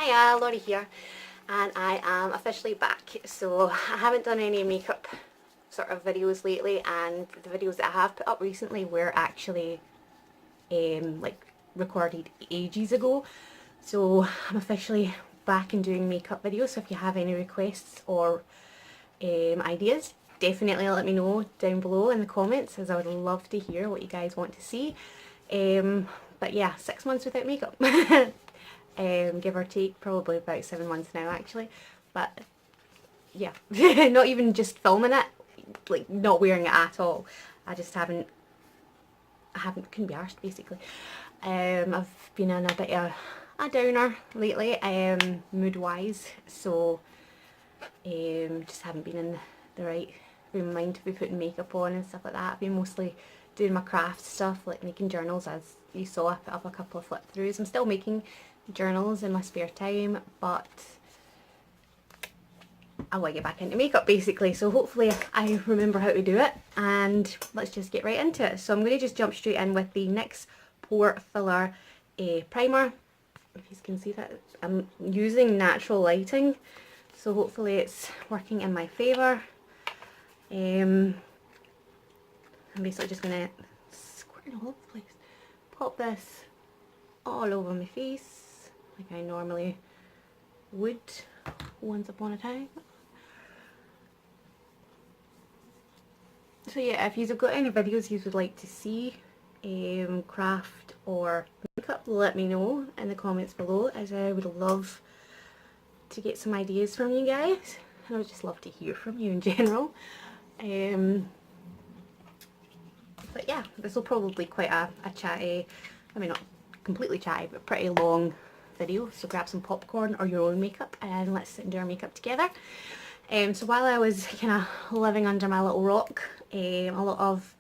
Hiya, Laurie here, and I am officially back. So I haven't done any makeup sort of videos lately, and the videos that I have put up recently were actually like recorded ages ago. So I'm officially back and doing makeup videos, so if you have any requests or ideas, definitely let me know down below in the comments, as I would love to hear what you guys want to see. But yeah, 6 months without makeup. Give or take, probably about 7 months now actually, but yeah, not even just filming it, like not wearing it at all. I just couldn't be arsed basically. I've been in a bit of a downer lately, mood wise, so just haven't been in the right frame of mind to be putting makeup on and stuff like that. I've been mostly doing my craft stuff, like making journals, as you saw. I put up a couple of flip throughs. I'm still making journals in my spare time, but I want to get back into makeup basically, so hopefully I remember how to do it, and let's just get right into it. So I'm going to just jump straight in with the NYX Pore Filler primer. If you can see that, I'm using natural lighting, so hopefully it's working in my favour. I'm basically just going to squirt it all over the place. Pop this all over my face like I normally would once upon a time. So yeah, if you've got any videos you would like to see, craft or makeup, let me know in the comments below, as I would love to get some ideas from you guys. I would just love to hear from you in general. But yeah, this will probably be quite a chatty, I mean not completely chatty, but pretty long video, so grab some popcorn or your own makeup and let's sit and do our makeup together. So while I was kind of living under my little rock, a lot of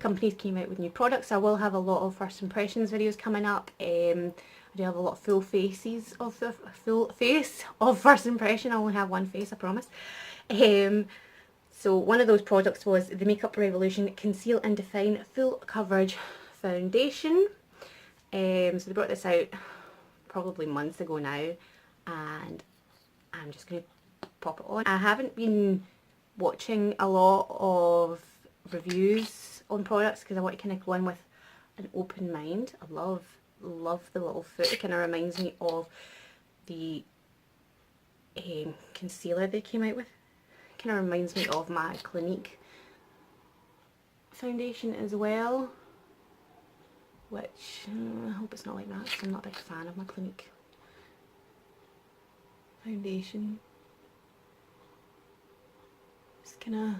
companies came out with new products. I will have a lot of first impressions videos coming up. I do have a lot of full face of first impression. I only have one face, I promise. So one of those products was the Makeup Revolution Conceal and Define Full Coverage Foundation. So they brought this out probably months ago now, and I'm just going to pop it on. I haven't been watching a lot of reviews on products because I want to kind of go in with an open mind. I love the little foot. It kind of reminds me of the concealer they came out with. It kind of reminds me of my Clinique foundation as well, which I hope it's not like that because I'm not a big fan of my Clinique foundation. Just kind of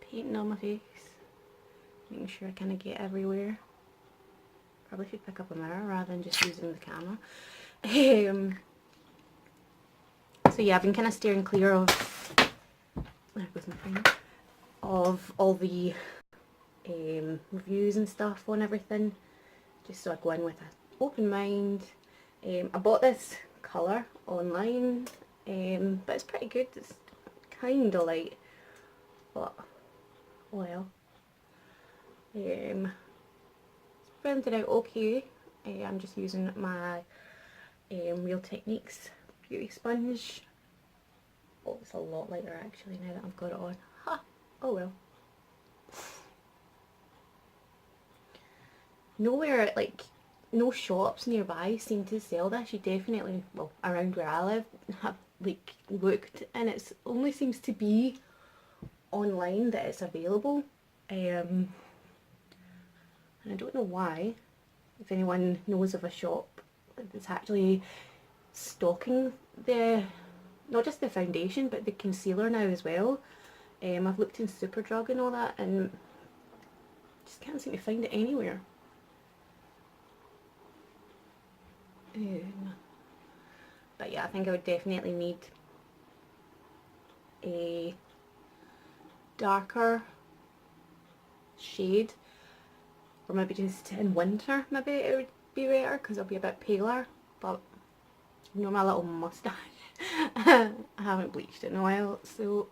painting on my face, making sure I kind of get everywhere. Probably should pick up a mirror rather than just using the camera. So yeah, I've been kind of steering clear of, there goes my finger, of all the reviews and stuff on everything, just so I go in with an open mind. I bought this colour online, but it's pretty good. It's kind of light, but well, it's blended out okay. I'm just using my Real Techniques beauty sponge. Oh, it's a lot lighter actually now that I've got it on. Ha! Oh well. Nowhere, like, no shops nearby seem to sell this. You definitely, well, around where I live, have like looked, and it only seems to be online that it's available. And I don't know why. If anyone knows of a shop that's actually stocking the, not just the foundation, but the concealer now as well. I've looked in Superdrug and all that, and just can't seem to find it anywhere. But yeah, I think I would definitely need a darker shade, or maybe just in winter maybe it would be better because I'll be a bit paler. But you know my little moustache, I haven't bleached it in a while, so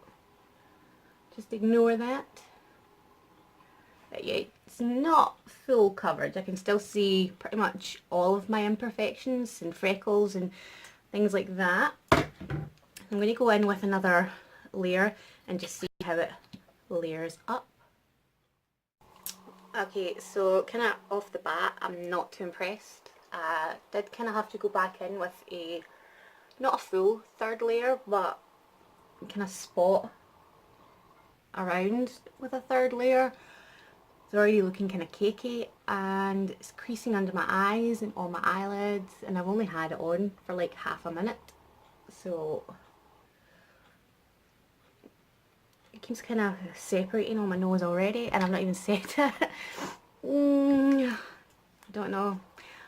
just ignore that. it's not full coverage. I can still see pretty much all of my imperfections and freckles and things like that. I'm going to go in with another layer and just see how it layers up. Okay, so kind of off the bat, I'm not too impressed. Did kind of have to go back in with a, not a full third layer, but kind of spot around with a third layer. It's already looking kind of cakey, and it's creasing under my eyes and all my eyelids, and I've only had it on for like half a minute, so it keeps kind of separating on my nose already, and I've not even set it. I don't know.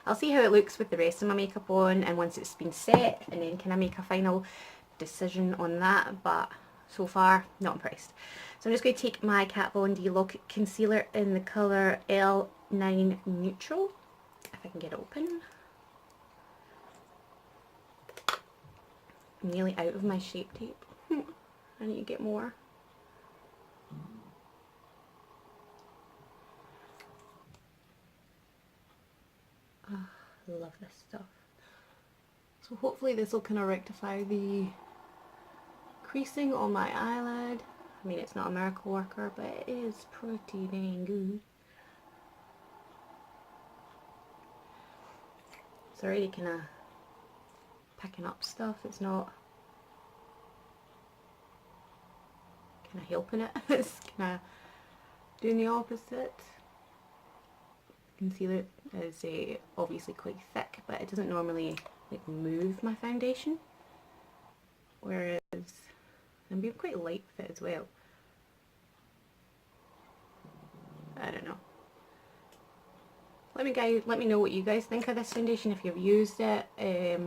I'll see how it looks with the rest of my makeup on, and once it's been set, and then can I make a final decision on that, but so far not impressed. So I'm just going to take my Kat Von D Lock Concealer in the colour L9 Neutral, if I can get it open. I'm nearly out of my Shape Tape. I need to get more. Oh, I love this stuff. So hopefully this will kind of rectify the creasing on my eyelid. I mean, it's not a miracle worker, but it is pretty dang good. It's already kind of picking up stuff. It's not kind of helping it. It's kind of doing the opposite. Concealer is obviously quite thick, but it doesn't normally like move my foundation. Whereas I'm being quite light with it as well. I don't know. Let me know what you guys think of this foundation, if you've used it, if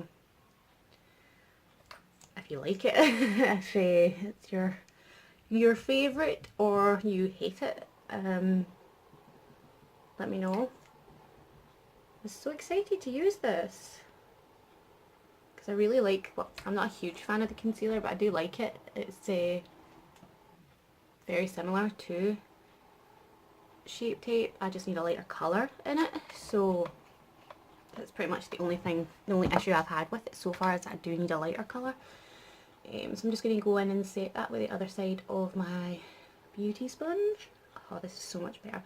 you like it, if it's your favourite or you hate it. Let me know. I'm so excited to use this because I really like, well, I'm not a huge fan of the concealer, but I do like it. It's very similar to Shape Tape. I just need a lighter colour in it, so that's pretty much the only issue I've had with it so far, is that I do need a lighter colour. So I'm just going to go in and set that with the other side of my beauty sponge. Oh, this is so much better.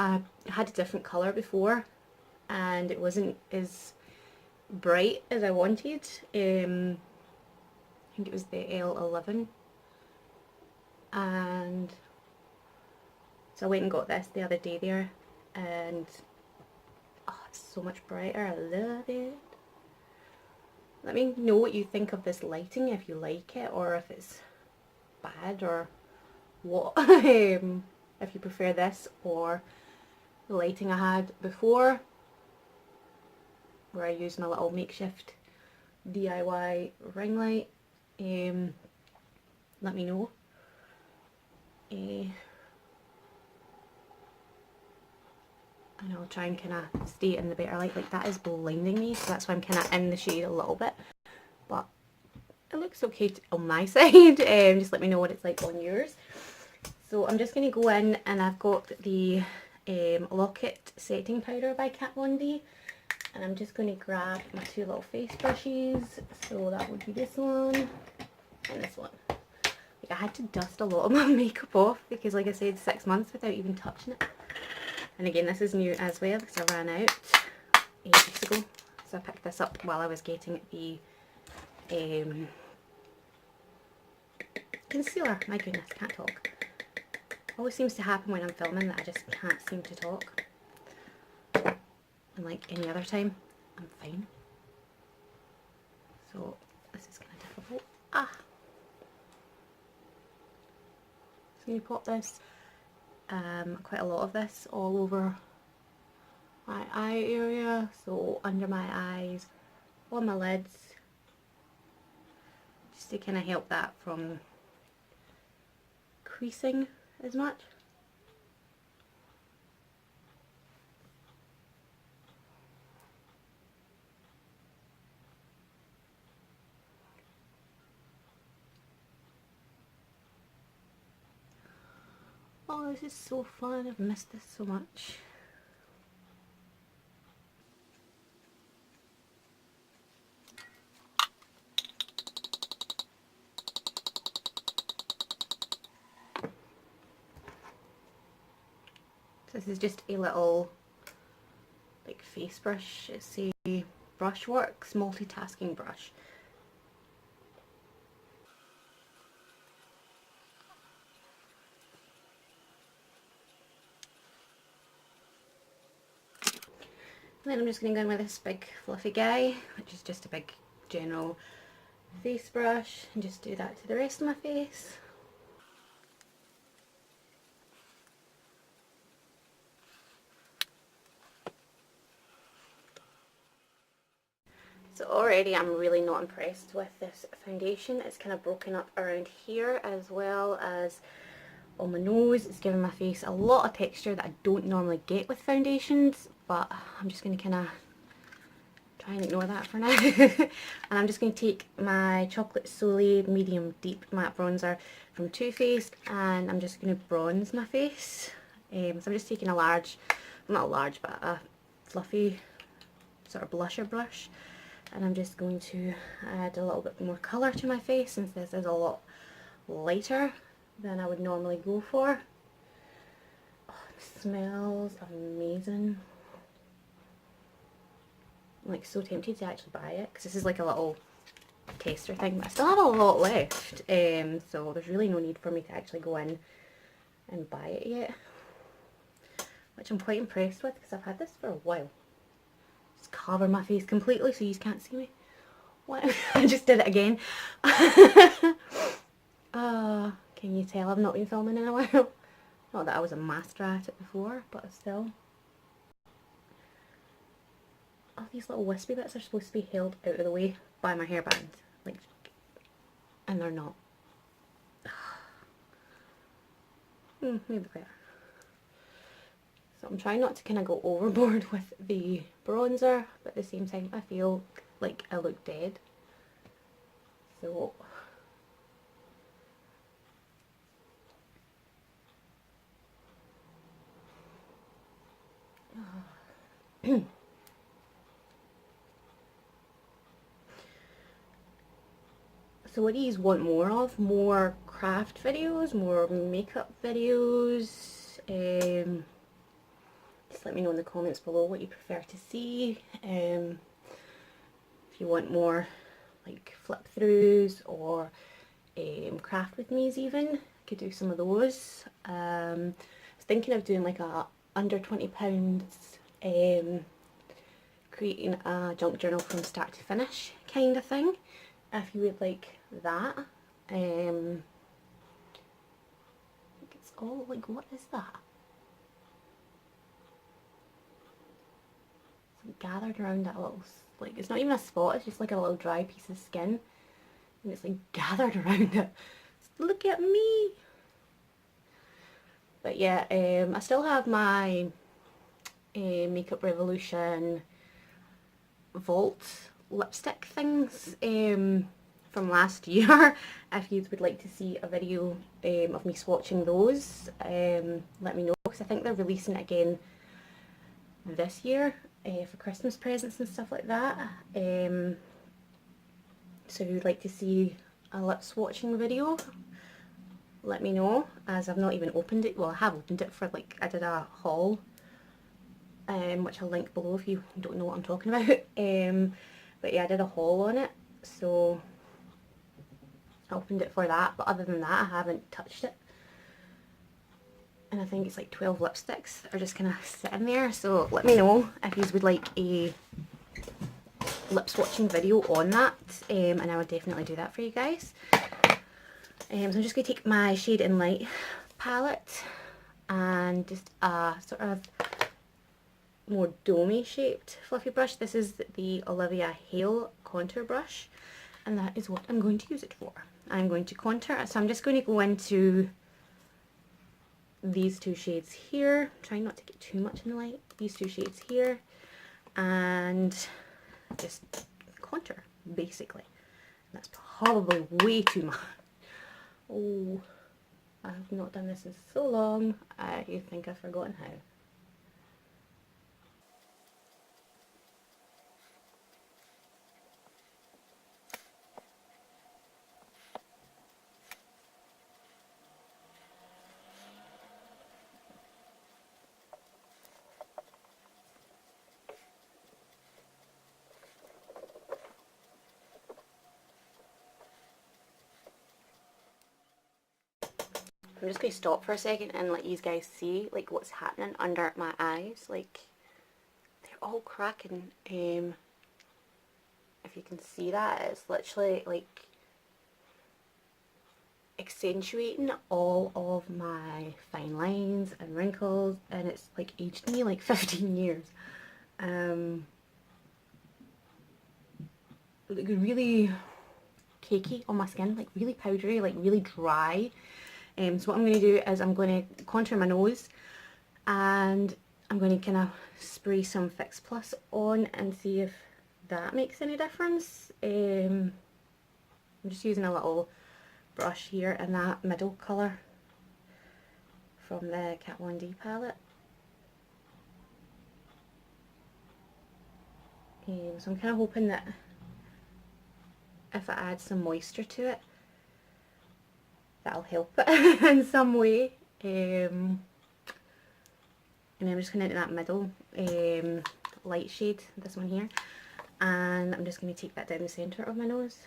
I had a different colour before and it wasn't as bright as I wanted. I think it was the L11, and so I went and got this the other day there, and oh, it's so much brighter. I love it. Let me know what you think of this lighting, if you like it or if it's bad or what. If you prefer this or the lighting I had before, where I used my little makeshift DIY ring light. Let me know. And I'll try and kind of stay in the better light. Like, that is blinding me, so that's why I'm kind of in the shade a little bit, but it looks okay on my side. Just let me know what it's like on yours. So I'm just going to go in, and I've got the Lock-It setting powder by Kat Von D, and I'm just going to grab my two little face brushes. So that would be this one and this one. Like, I had to dust a lot of my makeup off because, like I said, 6 months without even touching it. And again, this is new as well because I ran out ages ago. So I picked this up while I was getting the concealer. My goodness, I can't talk. Always seems to happen when I'm filming that I just can't seem to talk. And like any other time, I'm fine. So this is kind of difficult. So you pop this, quite a lot of this all over my eye area, so under my eyes, on my lids, just to kind of help that from creasing as much. Oh, this is so fun. I've missed this so much. So this is just a little like face brush. It's a Brushworks multitasking brush. And then I'm just going to go in with this big fluffy guy, which is just a big general face brush, and just do that to the rest of my face. So already I'm really not impressed with this foundation. It's kind of broken up around here as well as on my nose. It's giving my face a lot of texture that I don't normally get with foundations, but I'm just going to kind of try and ignore that for now. And I'm just going to take my Chocolate Soleil Medium Deep Matte Bronzer from Too Faced, and I'm just going to bronze my face. So I'm just taking a large, well, not a large, but a fluffy sort of blusher brush, and I'm just going to add a little bit more colour to my face, since this is a lot lighter than I would normally go for. Oh, it smells amazing. I'm like so tempted to actually buy it, because this is like a little taster thing, but I still have a lot left, so there's really no need for me to actually go in and buy it yet, which I'm quite impressed with, because I've had this for a while. Just cover my face completely so you can't see me. What? I just did it again. Can you tell I've not been filming in a while? Not that I was a master at it before, but still. Oh, these little wispy bits are supposed to be held out of the way by my hairband, like, and they're not. Maybe better. So I'm trying not to kind of go overboard with the bronzer, but at the same time I feel like I look dead. So so what do you want more of? More craft videos, more makeup videos? Just let me know in the comments below what you prefer to see. If you want more like flip throughs or craft with me's even, I could do some of those. I was thinking of doing like a under £20 creating a junk journal from start to finish kind of thing, if you would like that. I think it's all like, what is that? It's like gathered around that little, like, it's not even a spot, it's just like a little dry piece of skin, and it's like gathered around it. Look at me! But yeah, I still have my Makeup Revolution Vault lipstick things from last year. If you would like to see a video of me swatching those, let me know, because I think they're releasing it again this year for Christmas presents and stuff like that. So if you'd like to see a lip swatching video, let me know, as I've not even opened it. Well, I have opened it for, like, I did a haul, which I'll link below if you don't know what I'm talking about. But yeah, I did a haul on it, so I opened it for that, but other than that I haven't touched it. And I think it's like 12 lipsticks that are just kind of sitting there, so let me know if you would like a lip swatching video on that, and I would definitely do that for you guys. So I'm just going to take my Shade and Light palette and just a sort of more domey shaped fluffy brush. This is the Olivia Hale contour brush, and that is what I'm going to use it for. I'm going to contour, so I'm just going to go into these two shades here, trying not to get too much in the light, these two shades here, and just contour basically. And that's probably way too much. Oh, I have not done this in so long, I think I've forgotten how. I'm just going to stop for a second and let you guys see like what's happening under my eyes. Like, they're all cracking. If you can see that, it's literally like accentuating all of my fine lines and wrinkles, and it's like aged me like 15 years. Like really cakey on my skin, like really powdery, like really dry. So what I'm going to do is I'm going to contour my nose, and I'm going to kind of spray some Fix Plus on and see if that makes any difference. I'm just using a little brush here in that middle colour from the Kat Von D palette. So I'm kind of hoping that if I add some moisture to it, that'll help it in some way. And I'm just going to do that middle light shade, this one here, and I'm just going to take that down the centre of my nose.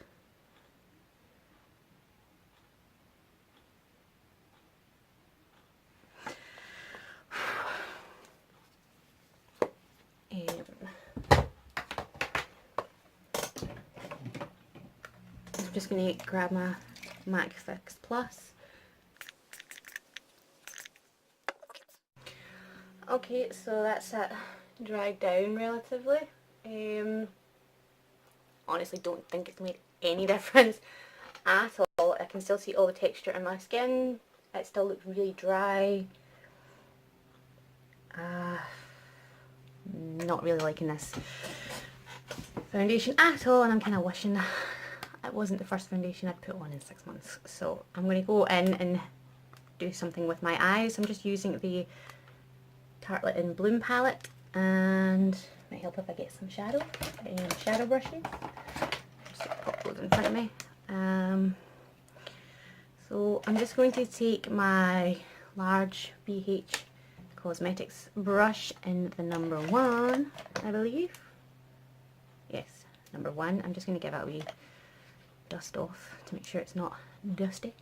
I'm just going to grab my MAC Fix Plus. Okay, so that's it dried down relatively. Honestly don't think it's made any difference at all. I can still see all the texture in my skin. It still looks really dry. Not really liking this foundation at all, and I'm kind of wishing it wasn't the first foundation I'd put on in 6 months. So I'm going to go in and do something with my eyes. I'm just using the Tartelette in Bloom palette, and it might help if I get some shadow brushes. Just pop those in front of me. So I'm just going to take my large BH Cosmetics brush in the number 1, I believe. Yes, number 1. I'm just going to give it a wee dust off to make sure it's not dusty.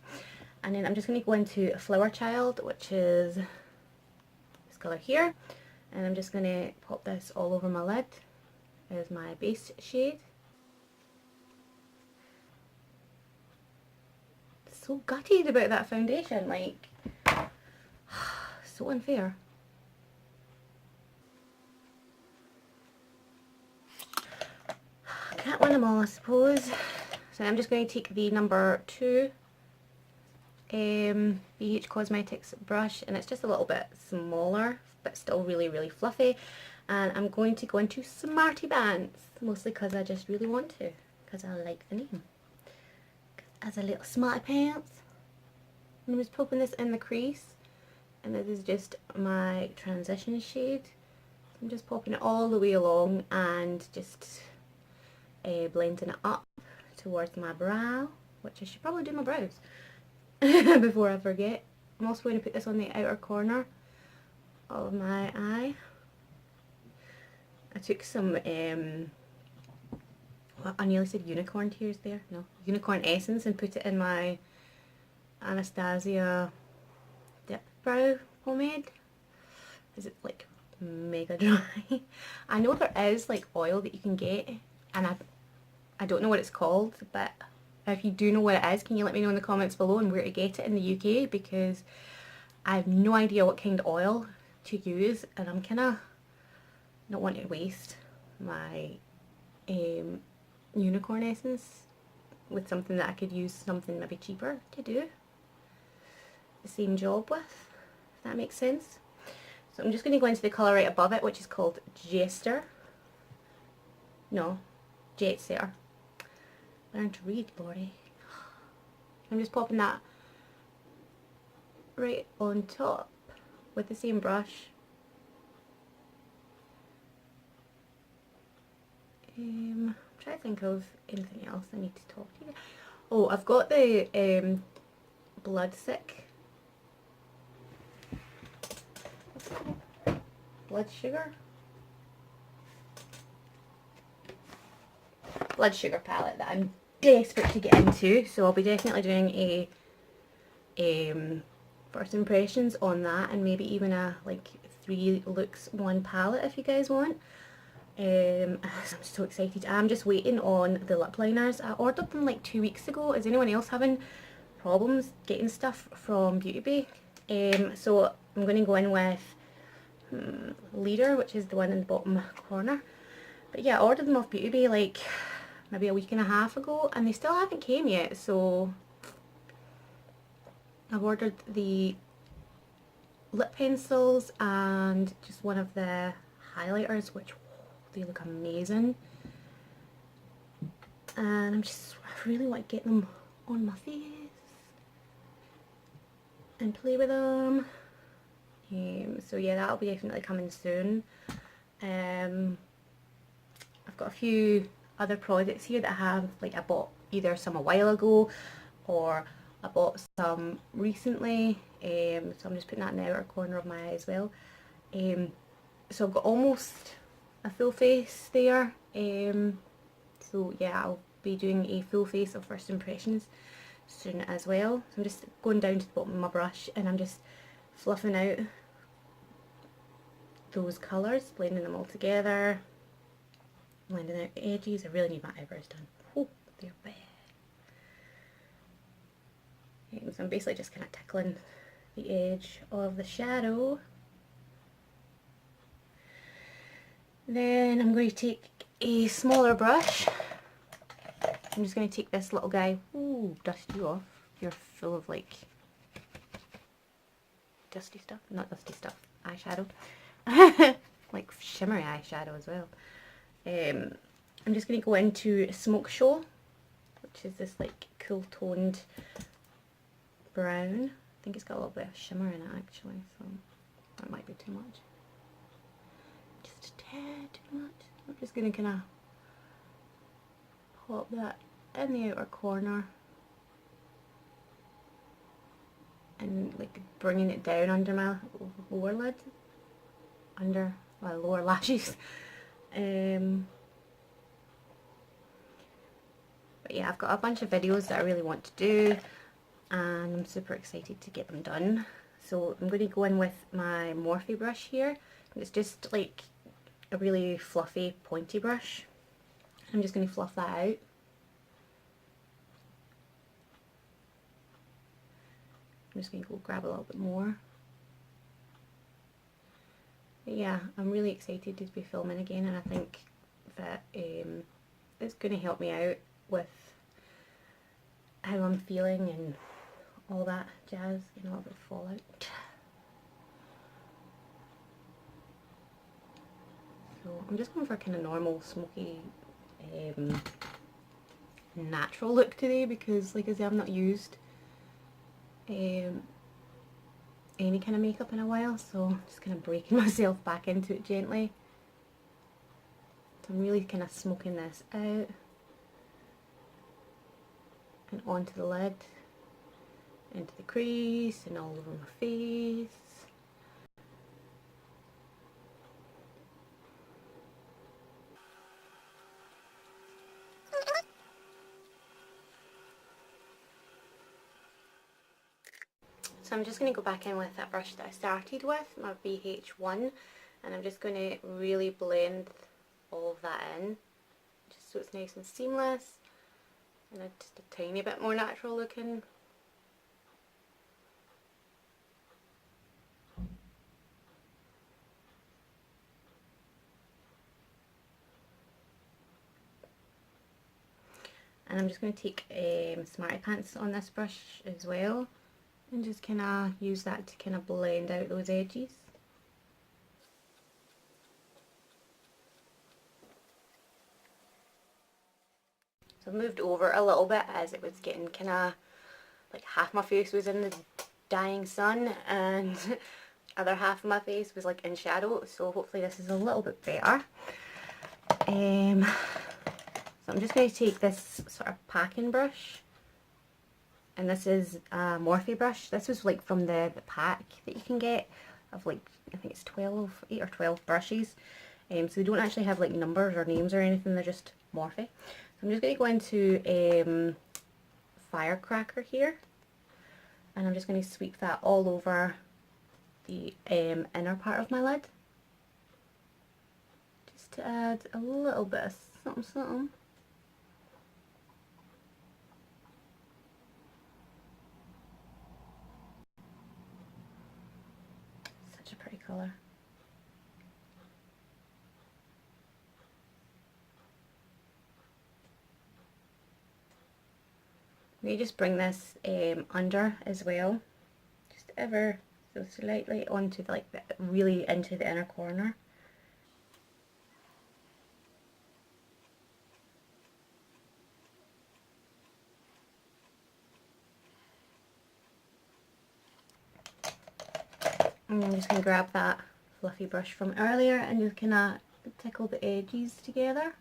And then I'm just going to go into Flower Child, which is this colour here. And I'm just going to pop this all over my lid as my base shade. So gutted about that foundation, like, so unfair. Can't win them all, I suppose. So I'm just going to take the number 2 BH Cosmetics brush, and it's just a little bit smaller, but still really, really fluffy. And I'm going to go into Smarty Pants, mostly because I just really want to, because I like the name. As a little Smarty Pants. I'm just popping this in the crease, and this is just my transition shade. I'm just popping it all the way along and just blending it up towards my brow, which I should probably do my brows before I forget. I'm also going to put this on the outer corner of my eye. I took some, I nearly said unicorn tears there, no, unicorn essence, and put it in my Anastasia dip brow pomade. Is it like mega dry? I know there is like oil that you can get, and I don't know what it's called, but if you do know what it is, can you let me know in the comments below and where to get it in the UK, because I have no idea what kind of oil to use, and I'm kind of not wanting to waste my unicorn essence with something that I could use something maybe cheaper to do the same job with, if that makes sense. So I'm just going to go into the colour right above it, which is called Jester. No, Jet Setter. Learn to read, Lordy. I'm just popping that right on top with the same brush. I'm trying to think of anything else I need to talk to you. Oh, I've got the blood sick. Blood sugar? Blood sugar palette that I'm desperate to get into, so I'll be definitely doing a first impressions on that, and maybe even a like 3 looks 1 palette if you guys want. I'm so excited. I'm just waiting on the lip liners. I ordered them like 2 weeks ago. Is anyone else having problems getting stuff from Beauty Bay? So I'm going to go in with Leader, which is the one in the bottom corner. But yeah, I ordered them off Beauty Bay like maybe a week and a half ago, and they still haven't came yet, so I've ordered the lip pencils and just one of the highlighters, which they look amazing, and I really want to get them on my face and play with them. So yeah, that'll be definitely coming soon. I've got a few other products here that I bought either some a while ago or I bought some recently, so I'm just putting that in the outer corner of my eye as well. So I've got almost a full face there, so yeah, I'll be doing a full face of first impressions soon as well. So I'm just going down to the bottom of my brush and I'm just fluffing out those colours, blending them all together, blending out the edges. I really need my eyebrows done. Oh, they're bad. So I'm basically just kind of tickling the edge of the shadow. Then I'm going to take a smaller brush. I'm just going to take this little guy. Ooh, dust you off. You're full of like dusty stuff. Not dusty stuff. Eyeshadow. Like shimmery eyeshadow as well. I'm just going to go into Smoke Show, which is this like cool toned brown. I think it's got a little bit of shimmer in it actually, so that might be too much. Just a tad too much. I'm just going to kind of pop that in the outer corner and like bringing it down under my lower lid, under my lower lashes. But yeah, I've got a bunch of videos that I really want to do and I'm super excited to get them done. So I'm going to go in with my Morphe brush here. It's just like a really fluffy pointy brush. I'm just going to fluff that out. I'm just going to go grab a little bit more. But yeah, I'm really excited to be filming again, and I think that it's going to help me out with how I'm feeling and all that jazz, getting a little bit of fallout. So I'm just going for a kind of normal smoky natural look today because, like I said, I've not used any kind of makeup in a while, so I'm just kind of breaking myself back into it gently. So I'm really kind of smoking this out and onto the lid, into the crease and all over my face. So I'm just going to go back in with that brush that I started with, my BH1, and I'm just going to really blend all of that in, just so it's nice and seamless, and just a tiny bit more natural looking. And I'm just going to take Smarty Pants on this brush as well, and just kind of use that to kind of blend out those edges. So I've moved over a little bit as it was getting kind of like half my face was in the dying sun and other half of my face was like in shadow, so hopefully this is a little bit better. So I'm just going to take this sort of packing brush, and this is a Morphe brush. This was like from the pack that you can get of like, I think it's 8 or 12 brushes. So they don't actually have like numbers or names or anything, they're just Morphe. So I'm just going to go into Firecracker here, and I'm just going to sweep that all over the inner part of my lid, just to add a little bit of something something. Such a pretty colour. You just bring this under as well, just ever so slightly onto like really into the inner corner. And I'm just going to grab that fluffy brush from earlier and just kind of tickle the edges together.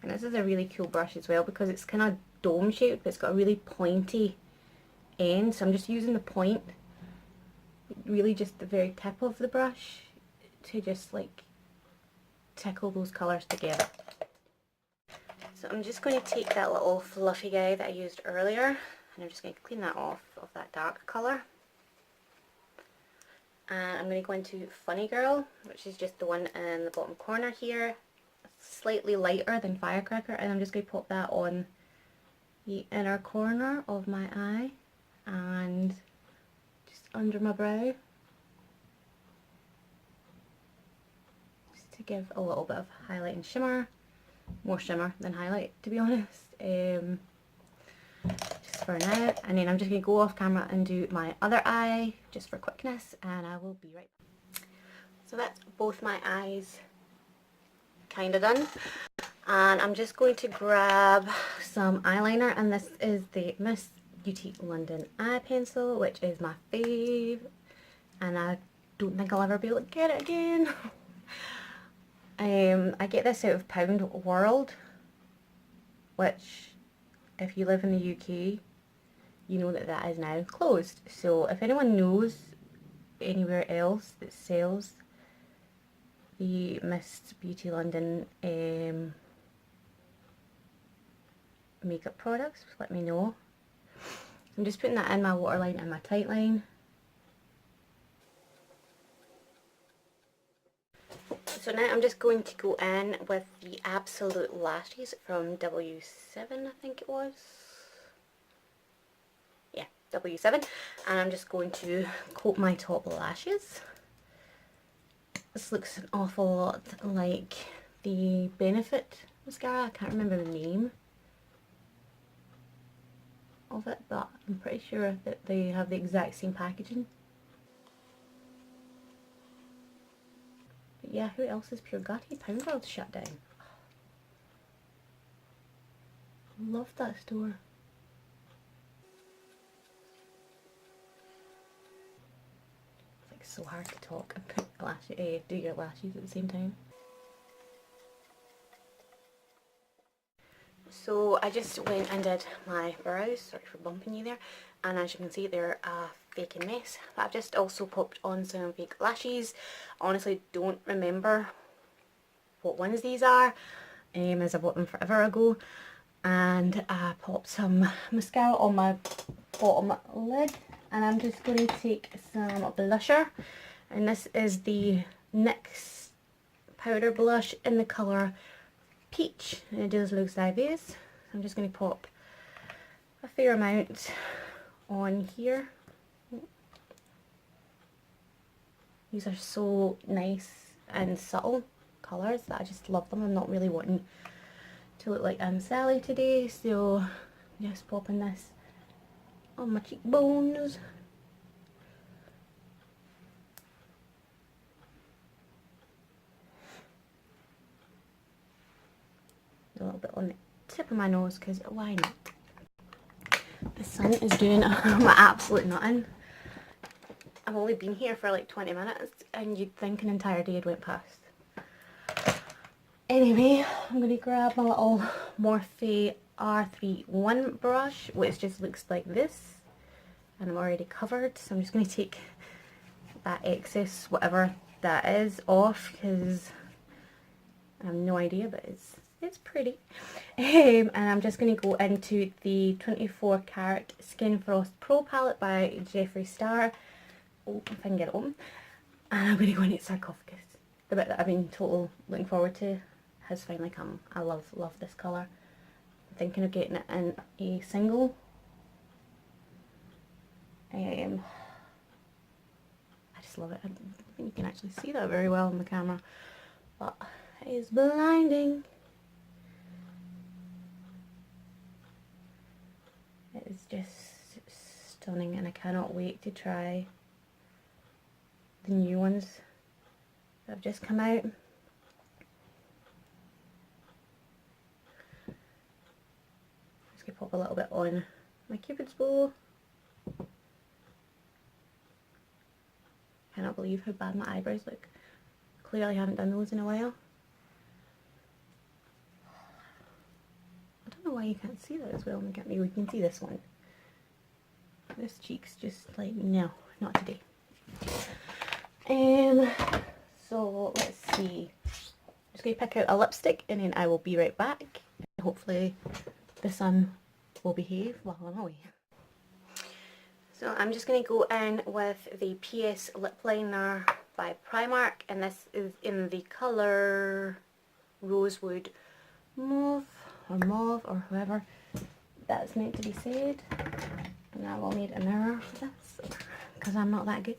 And this is a really cool brush as well because it's kind of dome shaped, but it's got a really pointy end, so I'm just using the point, really just the very tip of the brush, to just like tickle those colours together. So I'm just going to take that little fluffy guy that I used earlier, and I'm just going to clean that off of that dark colour. And I'm going to go into Funny Girl, which is just the one in the bottom corner here, slightly lighter than Firecracker, and I'm just going to pop that on the inner corner of my eye and just under my brow, just to give a little bit of highlight and shimmer, more shimmer than highlight to be honest, just for now. And then I'm just going to go off camera and do my other eye just for quickness, and I will be right back. So that's both my eyes kind of done, and I'm just going to grab some eyeliner, and this is the Miss Beauty London eye pencil, which is my fave, and I don't think I'll ever be able to get it again. I get this out of Pound World, which if you live in the UK you know that that is now closed, so if anyone knows anywhere else that sells the Miss Beauty London makeup products, let me know. I'm just putting that in my waterline and my tight line. So now I'm just going to go in with the Absolute Lashes from W7, I think it was. Yeah, W7. And I'm just going to coat my top lashes. This looks an awful lot like the Benefit mascara. I can't remember the name of it, but I'm pretty sure that they have the exact same packaging. But yeah, who else is pure gutty? Pound World's shut down. Love that store. It's like so hard to talk and put do your lashes at the same time. So I just went and did my brows, sorry for bumping you there, and as you can see they're a fake mess. But I've just also popped on some fake lashes. Honestly don't remember what ones these are, as I bought them forever ago. And I popped some mascara on my bottom lid, and I'm just going to take some blusher, and this is the NYX powder blush in the colour Peach, and it does look sideways. So I'm just going to pop a fair amount on here. These are so nice and subtle colours that I just love them. I'm not really wanting to look like I'm Sally today, so I'm just popping this on my cheekbones. A little bit on the tip of my nose because why not? The sun is doing my absolute nothing. I've only been here for like 20 minutes and you'd think an entire day had went past. Anyway, I'm going to grab my little Morphe R31 brush, which just looks like this. And I'm already covered, so I'm just going to take that excess, whatever that is, off because I have no idea, but it's pretty. And I'm just going to go into the 24 Karat Skin Frost Pro palette by Jeffree Star. Oh, if I can get it open. And I'm going to go into Sarcophagus. The bit that I've been total looking forward to has finally come. I love this colour. I'm thinking of getting it in a single. I just love it. I don't think you can actually see that very well on the camera, but it is blinding. It is just stunning and I cannot wait to try the new ones that have just come out. Just gonna pop a little bit on my Cupid's bow. Cannot believe how bad my eyebrows look. Clearly haven't done those in a while. I don't know why you can't see that as well. Look at me, we can see this one. This cheek's just like, no, not today. So let's see. I'm just going to pick out a lipstick and then I will be right back. Hopefully the sun will behave while I'm away. So I'm just going to go in with the PS Lip Liner by Primark, and this is in the colour Rosewood Mauve, or however that's meant to be said. And I will need a mirror for this, because I'm not that good.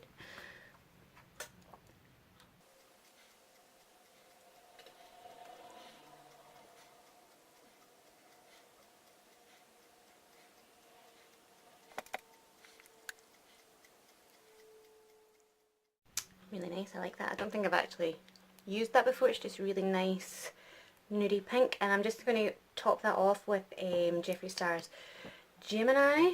Really nice, I like that. I don't think I've actually used that before. It's just really nice nudie pink, and I'm just going to top that off with Jeffree Star's Gemini.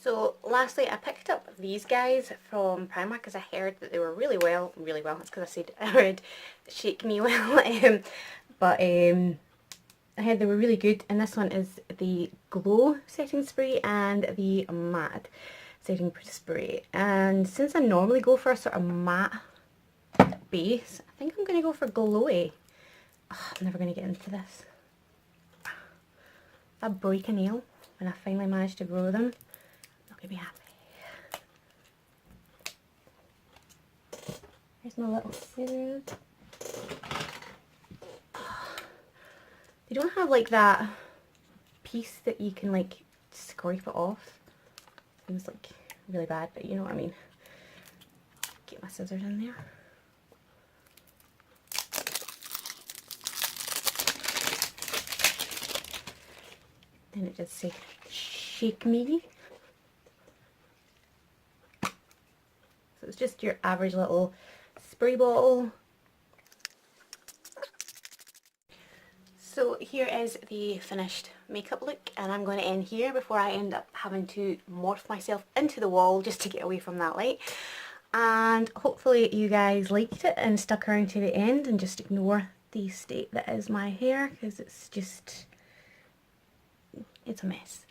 So lastly, I picked up these guys from Primark because I heard that they were really well. It's because I said I heard Shake Me Well, but I heard they were really good, and this one is the Glow setting spray and the matte setting spray. And since I normally go for a sort of matte base, I think I'm going to go for glowy. Oh, I'm never going to get into this. If I break a nail and I finally manage to grow them, I'm not going to be happy. Here's my little scissors. They don't have like that piece that you can like scrape it off. Seems like really bad, but you know what I mean. Get my scissors in there. Then it just says shake me. So it's just your average little spray bottle. So here is the finished makeup look, and I'm going to end here before I end up having to morph myself into the wall just to get away from that light. And hopefully you guys liked it and stuck around to the end and just ignore the state that is my hair, because it's just, it's a mess.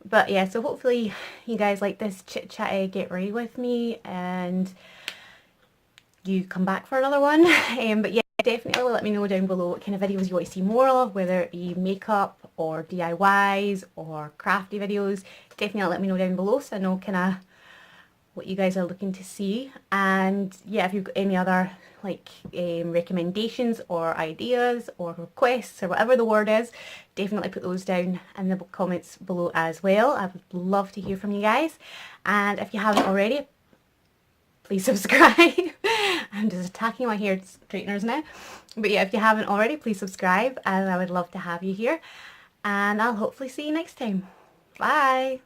But yeah, so hopefully you guys like this chit chatty get ready with me and you come back for another one. But yeah, definitely let me know down below what kind of videos you want to see more of, whether it be makeup or DIYs or crafty videos. Definitely let me know down below so I know kind of what you guys are looking to see. And yeah, if you've got any other like recommendations or ideas or requests or whatever the word is, definitely put those down in the comments below as well. I would love to hear from you guys. And if you haven't already, please subscribe. I'm just attacking my hair straighteners now. But yeah, if you haven't already, please subscribe, and I would love to have you here. And I'll hopefully see you next time. Bye!